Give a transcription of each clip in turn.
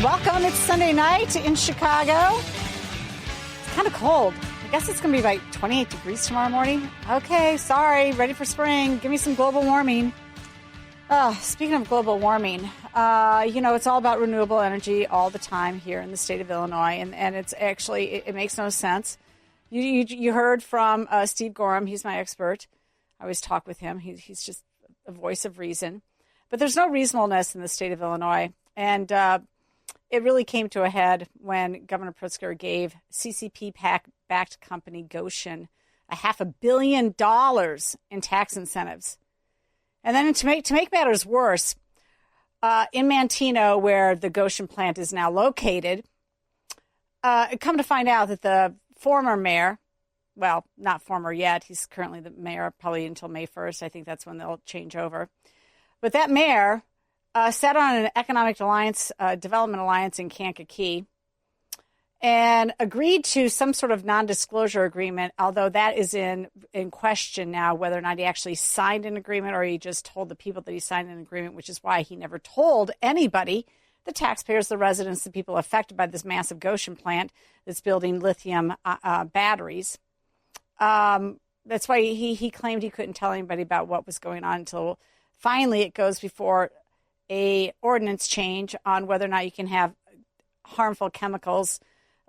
Welcome. It's Sunday night in Chicago. It's kind of cold. I guess it's going to be like 28 degrees tomorrow morning. Okay, sorry. Ready for spring. Give me some global warming. Speaking of global warming, it's all about renewable energy all the time here in the state of Illinois. And it's actually, it makes no sense. You heard from Steve Gorham. He's my expert. I always talk with him. He's just a voice of reason. But there's no reasonableness in the state of Illinois. And it really came to a head when Governor Pritzker gave CCP-backed company Gotion $500 million in tax incentives. And then to make matters worse, in Manteno, where the Gotion plant is now located, come to find out that the former mayor, well, not former yet, he's currently the mayor probably until May 1st. I think that's when they'll change over. But that mayor sat on an economic development alliance in Kankakee and agreed to some sort of non-disclosure agreement, although that is in question now, whether or not he actually signed an agreement or he just told the people that he signed an agreement, which is why he never told anybody, the taxpayers, the residents, the people affected by this massive Gotion plant that's building lithium batteries. That's why he claimed he couldn't tell anybody about what was going on until finally it goes before a ordinance change on whether or not you can have harmful chemicals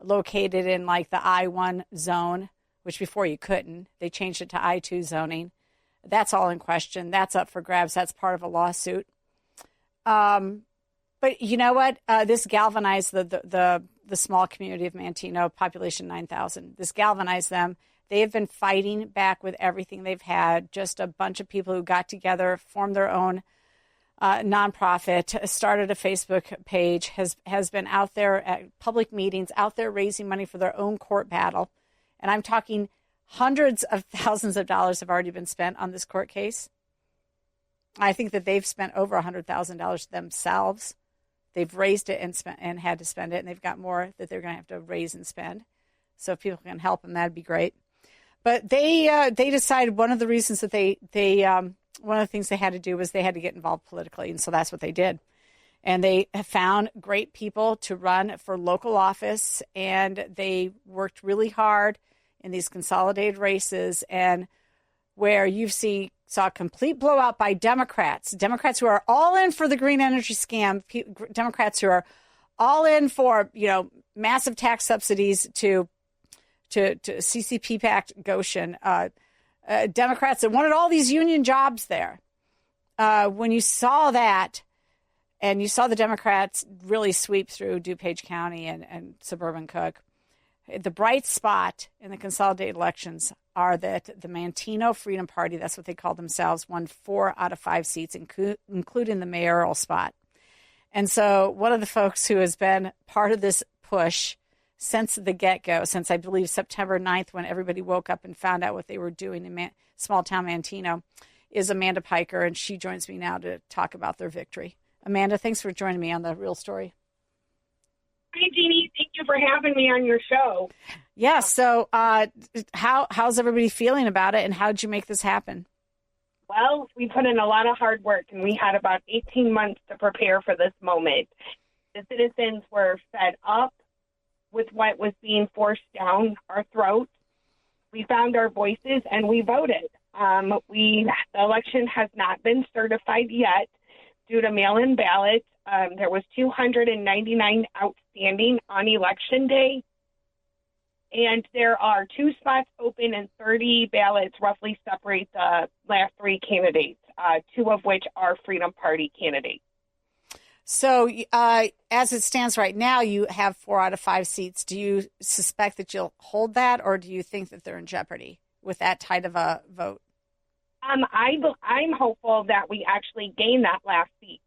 located in like the I-1 zone, which before you couldn't. They changed it to I-2 zoning. That's all in question. That's up for grabs. That's part of a lawsuit. But you know what? This galvanized the small community of Manteno, population 9,000. This galvanized them. They have been fighting back with everything they've had. Just a bunch of people who got together, formed their own nonprofit, started a Facebook page, has been out there at public meetings, out there raising money for their own court battle. And I'm talking hundreds of thousands of dollars have already been spent on this court case. I think that they've spent over $100,000 themselves. They've raised it and had to spend it, and they've got more that they're going to have to raise and spend. So if people can help them, that'd be great. But they decided one of the reasons that one of the things they had to do was they had to get involved politically, and so that's what they did. And they have found great people to run for local office, and they worked really hard in these consolidated races, and where you saw a complete blowout by Democrats who are all in for the green energy scam, Democrats who are all in for massive tax subsidies to CCP-backed Gotion. Democrats that wanted all these union jobs there. When you saw that, and you saw the Democrats really sweep through DuPage County and suburban Cook, the bright spot in the consolidated elections are that the Manteno Freedom Party, that's what they call themselves, won 4 out of 5 seats, including the mayoral spot. And so one of the folks who has been part of this push since the get-go, since I believe September 9th, when everybody woke up and found out what they were doing in small-town Manteno, is Amanda Piker, and she joins me now to talk about their victory. Amanda, thanks for joining me on The Real Story. Hi, Jeannie. Thank you for having me on your show. Yeah, so how's everybody feeling about it, and how did you make this happen? Well, we put in a lot of hard work, and we had about 18 months to prepare for this moment. The citizens were fed up with what was being forced down our throats. We found our voices and we voted. The election has not been certified yet due to mail-in ballots. There was 299 outstanding on election day, and there are 2 spots open and 30 ballots roughly separate the last 3 candidates, 2 of which are Freedom Party candidates. So as it stands right now, you have 4 out of 5 seats. Do you suspect that you'll hold that, or do you think that they're in jeopardy with that tight of a vote? I'm hopeful that we actually gain that last seat.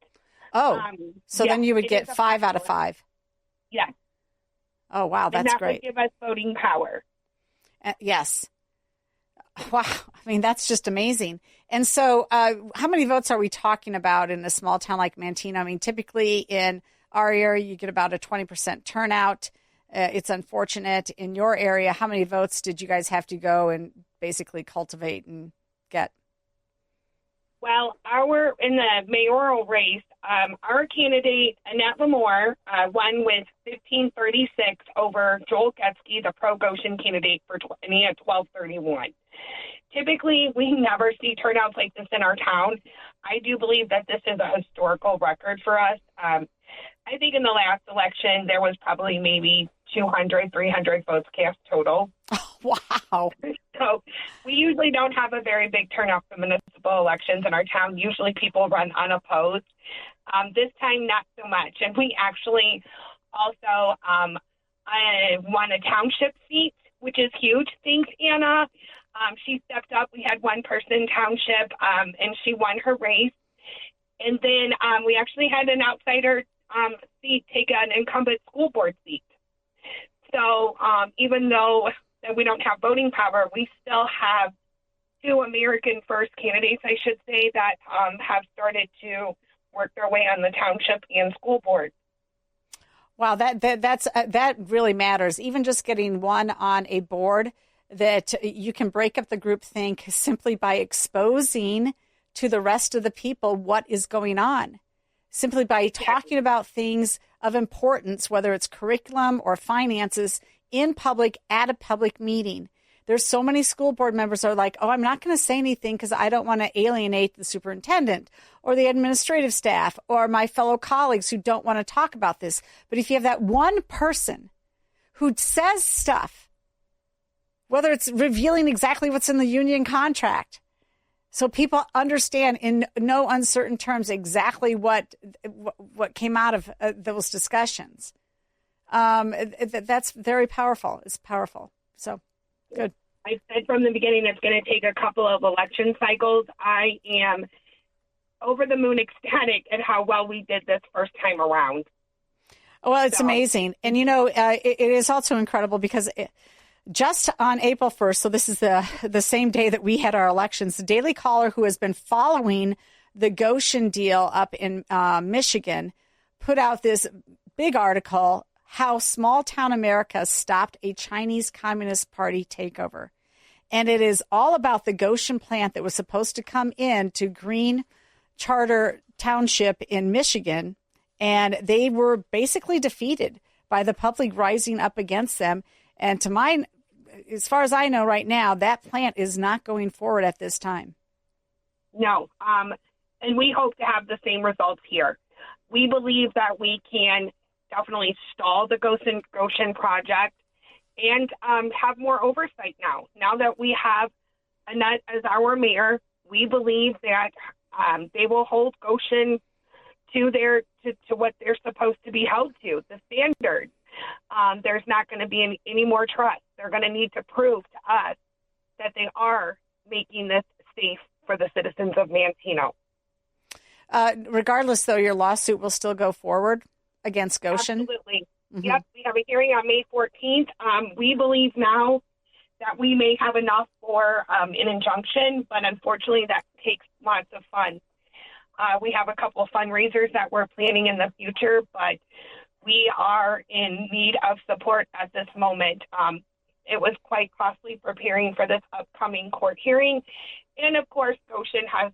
Oh, so then you would get 5 out of 5. Yes. Oh, wow, that's great. Would give us voting power. Yes. Wow. I mean, that's just amazing. And so how many votes are we talking about in a small town like Manteno? I mean, typically in our area, you get about a 20% turnout. It's unfortunate. In your area, how many votes did you guys have to go and basically cultivate and get? Well, in the mayoral race, our candidate, Annette Lamore, won with 1536 over Joel Getsky, the pro-Gotion candidate, and he had 1231. Typically, we never see turnouts like this in our town. I do believe that this is a historical record for us. I think in the last election, there was probably maybe 200, 300 votes cast total. Oh, wow. So we usually don't have a very big turnout for municipal elections in our town. Usually people run unopposed. This time, not so much. And we actually also won a township seat, which is huge. Thanks, Anna. She stepped up. We had one person township, and she won her race. And then we actually had an outsider seat take an incumbent school board seat. So even though that we don't have voting power, we still have two American First candidates, I should say, that have started to work their way on the township and school board. Wow, that really matters. Even just getting one on a board, that you can break up the groupthink simply by exposing to the rest of the people what is going on. Simply by talking about things of importance, whether it's curriculum or finances, in public at a public meeting. There's so many school board members are like, oh, I'm not going to say anything because I don't want to alienate the superintendent or the administrative staff or my fellow colleagues who don't want to talk about this. But if you have that one person who says stuff, whether it's revealing exactly what's in the union contract, so people understand in no uncertain terms exactly what came out of those discussions. That's very powerful. It's powerful. So, good. I said from the beginning it's going to take a couple of election cycles. I am over the moon ecstatic at how well we did this first time around. Well, it's amazing. And, it is also incredible because just on April 1st, so this is the same day that we had our elections, the Daily Caller, who has been following the Gotion deal up in Michigan, put out this big article, How Small Town America Stopped a Chinese Communist Party Takeover. And it is all about the Gotion plant that was supposed to come in to Green Charter Township in Michigan. And they were basically defeated by the public rising up against them. And as far as I know right now, that plant is not going forward at this time. No. And we hope to have the same results here. We believe that we can definitely stall the Gotion project and have more oversight now. Now that we have Annette as our mayor, we believe that they will hold Gotion to what they're supposed to be held to, the standards. There's not going to be any more trust. They're going to need to prove to us that they are making this safe for the citizens of Manteno. Regardless, though, your lawsuit will still go forward against Gotion? Absolutely. Mm-hmm. Yes, we have a hearing on May 14th. We believe now that we may have enough for an injunction, but unfortunately that takes lots of funds. We have a couple of fundraisers that we're planning in the future, but we are in need of support at this moment. It was quite costly preparing for this upcoming court hearing. And, of course, Gotion has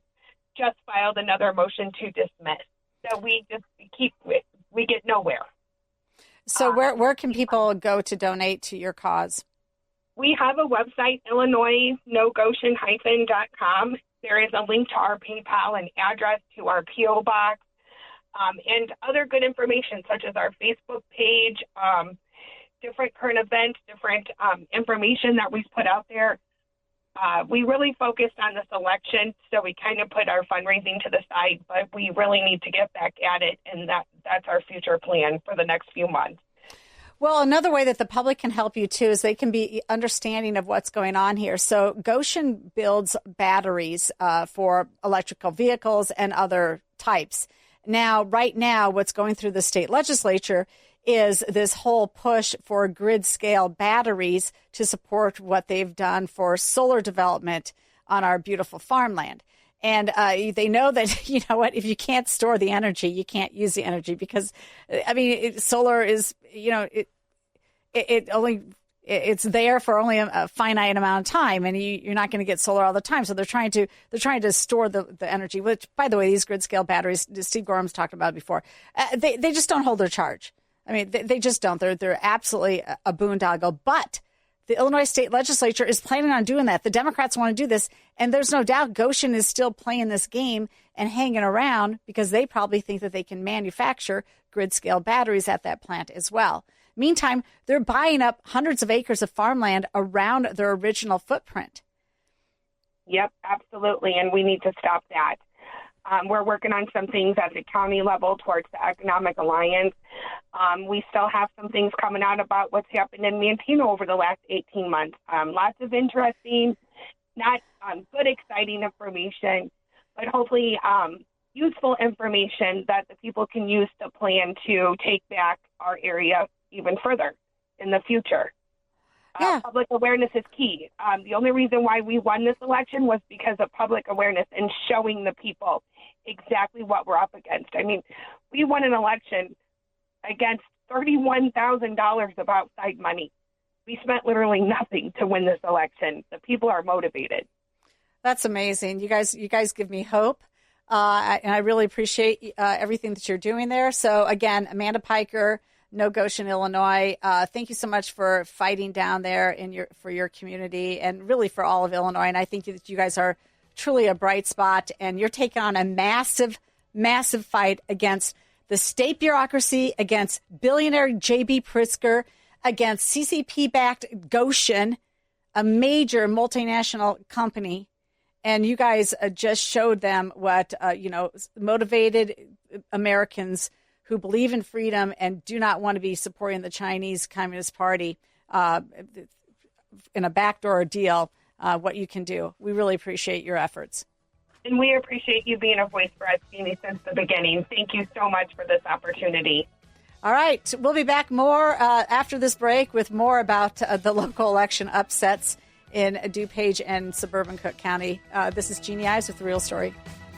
just filed another motion to dismiss. So we get nowhere. So where can people go to donate to your cause? We have a website, IllinoisNoGotion-.com. There is a link to our PayPal and address to our P.O. box. And other good information, such as our Facebook page, different current events, different information that we've put out there. We really focused on this election, so we kind of put our fundraising to the side, but we really need to get back at it, and that's our future plan for the next few months. Well, another way that the public can help you, too, is they can be understanding of what's going on here. So Gotion builds batteries for electrical vehicles and other types. Now, right now, what's going through the state legislature is this whole push for grid-scale batteries to support what they've done for solar development on our beautiful farmland. And they know that, you know what, if you can't store the energy, you can't use the energy because, I mean, solar is, you know, it it's there for only a finite amount of time, and you're not going to get solar all the time. So they're trying to store the energy. Which, by the way, these grid scale batteries, Steve Gorham's talked about it before, they just don't hold their charge. I mean, they just don't. They're absolutely a boondoggle. But the Illinois state legislature is planning on doing that. The Democrats want to do this, and there's no doubt Gotion is still playing this game and hanging around because they probably think that they can manufacture grid scale batteries at that plant as well. Meantime, they're buying up hundreds of acres of farmland around their original footprint. Yep, absolutely, and we need to stop that. We're working on some things at the county level towards the Economic Alliance. We still have some things coming out about what's happened in Manteno over the last 18 months. Lots of interesting, not good, exciting information, but hopefully useful information that the people can use to plan to take back our area even further in the future. Yeah. Public awareness is key. The only reason why we won this election was because of public awareness and showing the people exactly what we're up against. I mean, we won an election against $31,000 of outside money. We spent literally nothing to win this election. The people are motivated. That's amazing. You guys give me hope. And I really appreciate everything that you're doing there. So again, Amanda Piker, No Gotion, Illinois. Thank you so much for fighting down there for your community and really for all of Illinois. And I think that you guys are truly a bright spot, and you're taking on a massive, massive fight against the state bureaucracy, against billionaire J.B. Pritzker, against CCP-backed Gotion, a major multinational company. And you guys just showed them what, motivated Americans who believe in freedom and do not want to be supporting the Chinese Communist Party in a backdoor deal, what you can do. We really appreciate your efforts. And we appreciate you being a voice for us, Jeanne, since the beginning. Thank you so much for this opportunity. All right. We'll be back more after this break with more about the local election upsets in DuPage and suburban Cook County. This is Jeanne Ives with The Real Story.